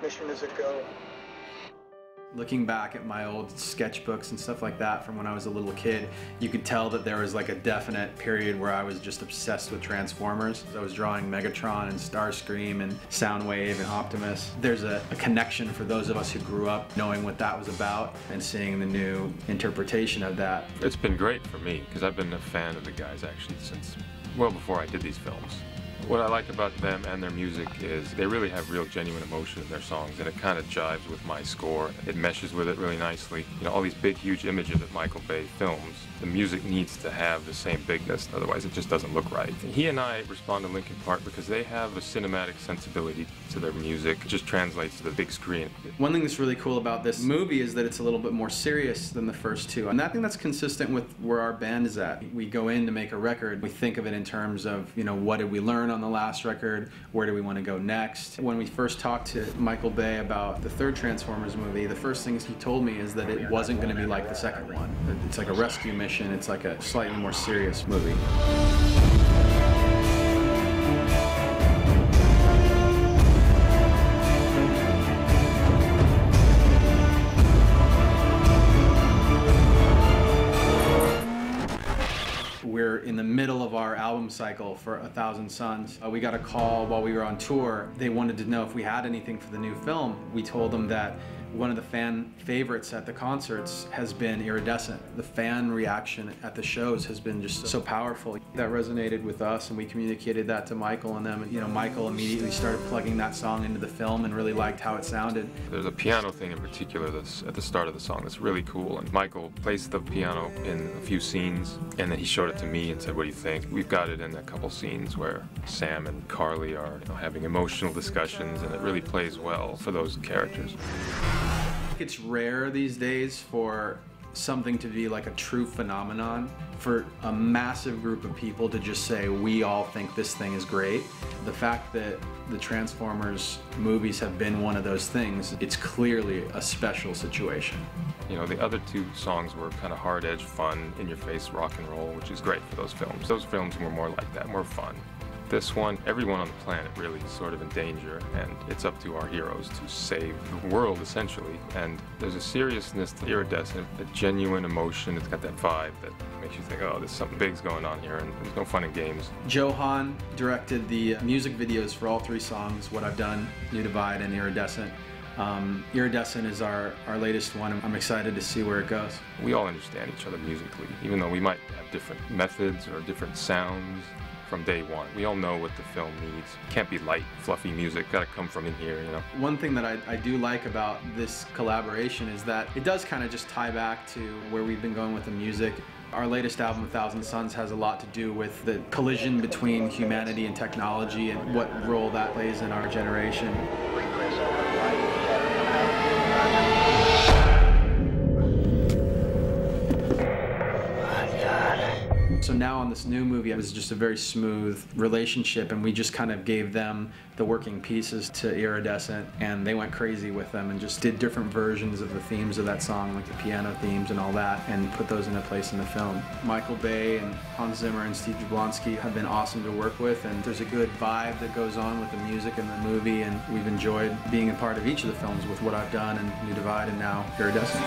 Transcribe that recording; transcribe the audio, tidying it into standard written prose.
Mission is a go. Looking back at my old sketchbooks and stuff like that from when I was a little kid, you could tell that there was like a definite period where I was just obsessed with Transformers. I was drawing Megatron and Starscream and Soundwave and Optimus. There's a connection for those of us who grew up knowing what that was about and seeing the new interpretation of that. It's been great for me because I've been a fan of the guys actually since well before I did these films. What I like about them and their music is they really have real genuine emotion in their songs, and it kind of jives with my score. It meshes with it really nicely. You know, all these big, huge images that Michael Bay films, the music needs to have the same bigness, otherwise it just doesn't look right. He and I respond to Linkin Park because they have a cinematic sensibility to their music. It just translates to the big screen. One thing that's really cool about this movie is that it's a little bit more serious than the first two, and I think that's consistent with where our band is at. We go in to make a record, we think of it in terms of, you know, what did we learn on the last record, where do we want to go next. When we first talked to Michael Bay about the third Transformers movie, the first things he told me is that it wasn't going to be like the second one. It's like a rescue mission, it's like a slightly more serious movie. We're in the middle of our album cycle for 1,000 Suns. We got a call while we were on tour. They wanted to know if we had anything for the new film. We told them that one of the fan favorites at the concerts has been Iridescent. The fan reaction at the shows has been just so powerful. That resonated with us, and we communicated that to Michael and them. You know, Michael immediately started plugging that song into the film and really liked how it sounded. There's a piano thing in particular that's at the start of the song that's really cool, and Michael placed the piano in a few scenes, and then he showed it to me and said, "What do you think?" We've got it in a couple scenes where Sam and Carly are, you know, having emotional discussions, and it really plays well for those characters. It's rare these days for something to be like a true phenomenon, for a massive group of people to just say, we all think this thing is great. The fact that the Transformers movies have been one of those things, it's clearly a special situation. You know, the other two songs were kind of hard-edged, fun, in-your-face rock and roll, which is great for those films. Those films were more like that, more fun. This one, everyone on the planet really is sort of in danger, and it's up to our heroes to save the world, essentially. And there's a seriousness to Iridescent, a genuine emotion. It's got that vibe that makes you think, oh, there's something big's going on here, and there's no fun in games. Johan directed the music videos for all three songs, What I've Done, New Divide, and Iridescent. Iridescent is our latest one, and I'm excited to see where it goes. We all understand each other musically, even though we might have different methods or different sounds. From day one, we all know what the film needs. It can't be light, fluffy music. Gotta come from in here, you know. One thing that I do like about this collaboration is that it does kind of just tie back to where we've been going with the music. Our latest album, 1,000 Suns, has a lot to do with the collision between humanity and technology and what role that plays in our generation. So now on this new movie, it was just a very smooth relationship, and we just kind of gave them the working pieces to Iridescent, and they went crazy with them and just did different versions of the themes of that song, like the piano themes and all that, and put those into place in the film. Michael Bay and Hans Zimmer and Steve Jablonsky have been awesome to work with, and there's a good vibe that goes on with the music and the movie, and we've enjoyed being a part of each of the films with What I've Done and New Divide and now Iridescent.